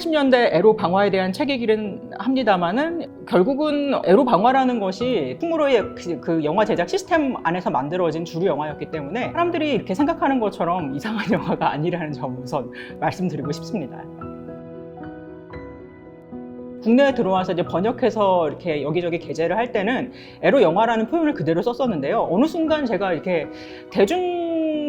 80년대 에로 방화에 대한 책이기는 합니다만은 결국은 에로 방화라는 것이 풍무로의 그 영화 제작 시스템 안에서 만들어진 주류 영화였기 때문에 사람들이 이렇게 생각하는 것처럼 이상한 영화가 아니라는 점을 우선 말씀드리고 싶습니다. 국내에 들어와서 이제 번역해서 이렇게 여기저기 게재를 할 때는 에로 영화라는 표현을 그대로 썼었는데요. 어느 순간 제가 이렇게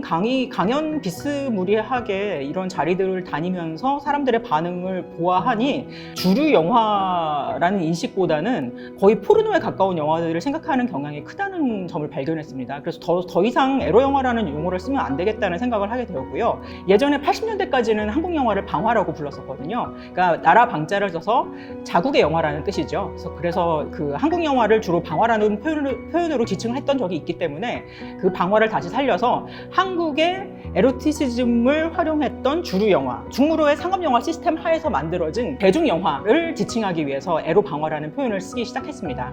강연 비스무리하게 이런 자리들을 다니면서 사람들의 반응을 보아하니 주류 영화라는 인식보다는 거의 포르노에 가까운 영화들을 생각하는 경향이 크다는 점을 발견했습니다. 그래서 더 이상 에로 영화라는 용어를 쓰면 안 되겠다는 생각을 하게 되었고요. 예전에 80년대까지는 한국 영화를 방화라고 불렀었거든요. 그러니까 나라 방자를 써서 자국의 영화라는 뜻이죠. 그래서 그 한국 영화를 주로 방화라는 표현으로 지칭을 했던 적이 있기 때문에 그 방화를 다시 살려서 한국의 에로티시즘을 활용했던 주류 영화, 중무로의 상업 영화 시스템 하에서 만들어진 대중 영화를 지칭하기 위해서 에로 방화라는 표현을 쓰기 시작했습니다.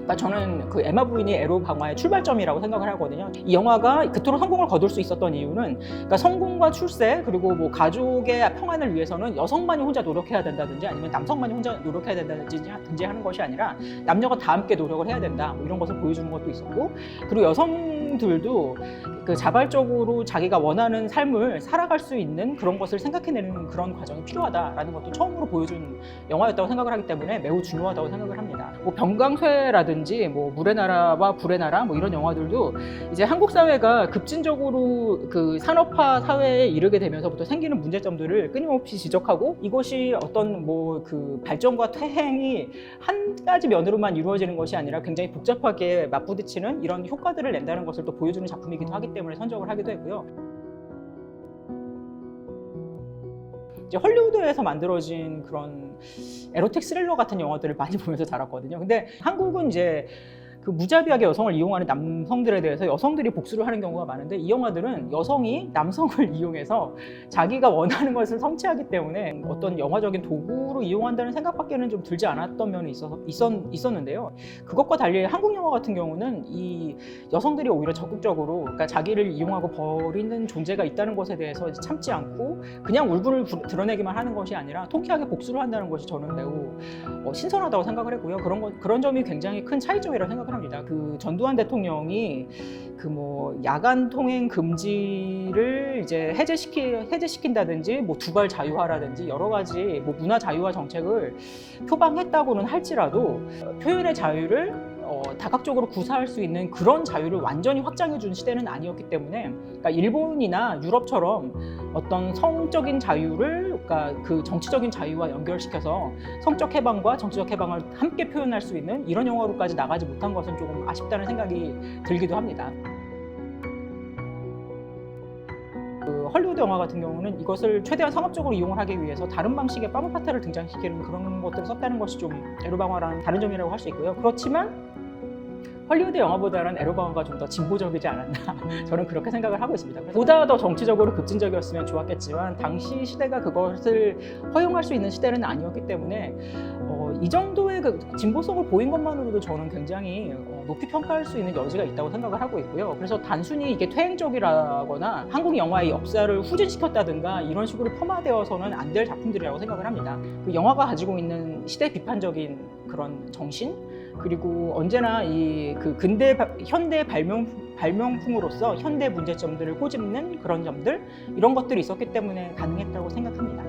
그러니까 저는 그 에마 부인이 에로 방화의 출발점이라고 생각을 하거든요. 이 영화가 그토록 성공을 거둘 수 있었던 이유는 그러니까 성공과 출세 그리고 뭐 가족의 평안을 위해서는 여성만이 혼자 노력해야 된다든지 아니면 남성만이 혼자 노력해야 된다든지 하는 것이 아니라 남녀가 다 함께 노력을 해야 된다 뭐 이런 것을 보여주는 것도 있었고, 그리고 여성들도 그 자발적으로 자기가 원하는 삶을 살아갈 수 있는 그런 것을 생각해내는 그런 과정이 필요하다라는 것도 처음으로 보여준 영화였다고 생각을 하기 때문에 매우 중요하다고 생각을 합니다. 뭐 병강쇠라든지 뭐 물의 나라와 불의 나라 뭐 이런 영화들도 이제 한국 사회가 급진적으로 그 산업화 사회에 이르게 되면서부터 생기는 문제점들을 끊임없이 지적하고 이것이 어떤 뭐 그 발전과 퇴행이 한 가지 면으로만 이루어지는 것이 아니라 굉장히 복잡하게 맞부딪히는 이런 효과들을 낸다는 것을 또 보여주는 작품이기도 하기 때문에 선정을 하기도 했고요. 이제 헐리우드에서 만들어진 그런 에로틱 스릴러 같은 영화들을 많이 보면서 자랐거든요. 근데 한국은 이제 그 무자비하게 여성을 이용하는 남성들에 대해서 여성들이 복수를 하는 경우가 많은데, 이 영화들은 여성이 남성을 이용해서 자기가 원하는 것을 성취하기 때문에 어떤 영화적인 도구로 이용한다는 생각밖에는 좀 들지 않았던 면이 있었는데요. 그것과 달리 한국 영화 같은 경우는 이 여성들이 오히려 적극적으로 그러니까 자기를 이용하고 버리는 존재가 있다는 것에 대해서 참지 않고 그냥 울분을 드러내기만 하는 것이 아니라 통쾌하게 복수를 한다는 것이 저는 매우 신선하다고 생각을 했고요. 그런 점이 굉장히 큰 차이점이라고 생각을 합니다. 그 전두환 대통령이 그 뭐 야간 통행 금지를 이제 해제시킨다든지 뭐 두발 자유화라든지 여러 가지 뭐 문화 자유화 정책을 표방했다고는 할지라도 표현의 자유를 다각적으로 구사할 수 있는 그런 자유를 완전히 확장해 준 시대는 아니었기 때문에, 그러니까 일본이나 유럽처럼 어떤 성적인 자유를 그러니까 그 정치적인 자유와 연결시켜서 성적 해방과 정치적 해방을 함께 표현할 수 있는 이런 영화로까지 나가지 못한 것은 조금 아쉽다는 생각이 들기도 합니다. 그 헐리우드 영화 같은 경우는 이것을 최대한 상업적으로 이용을 하기 위해서 다른 방식의 파무파타를 등장시키는 그런 것들을 썼다는 것이 좀 에로방화라는 다른 점이라고 할 수 있고요. 그렇지만 헐리우드 영화보다는 에로방화가 좀 더 진보적이지 않았나 저는 그렇게 생각을 하고 있습니다. 보다 더 정치적으로 급진적이었으면 좋았겠지만 당시 시대가 그것을 허용할 수 있는 시대는 아니었기 때문에 이 정도의 그 진보성을 보인 것만으로도 저는 굉장히 높이 평가할 수 있는 여지가 있다고 생각을 하고 있고요. 그래서 단순히 이게 퇴행적이라거나 한국 영화의 역사를 후진시켰다든가 이런 식으로 폄하되어서는 안 될 작품들이라고 생각을 합니다. 그 영화가 가지고 있는 시대 비판적인 그런 정신, 그리고 언제나 이 그 현대 발명품으로서 현대 문제점들을 꼬집는 그런 점들, 이런 것들이 있었기 때문에 가능했다고 생각합니다.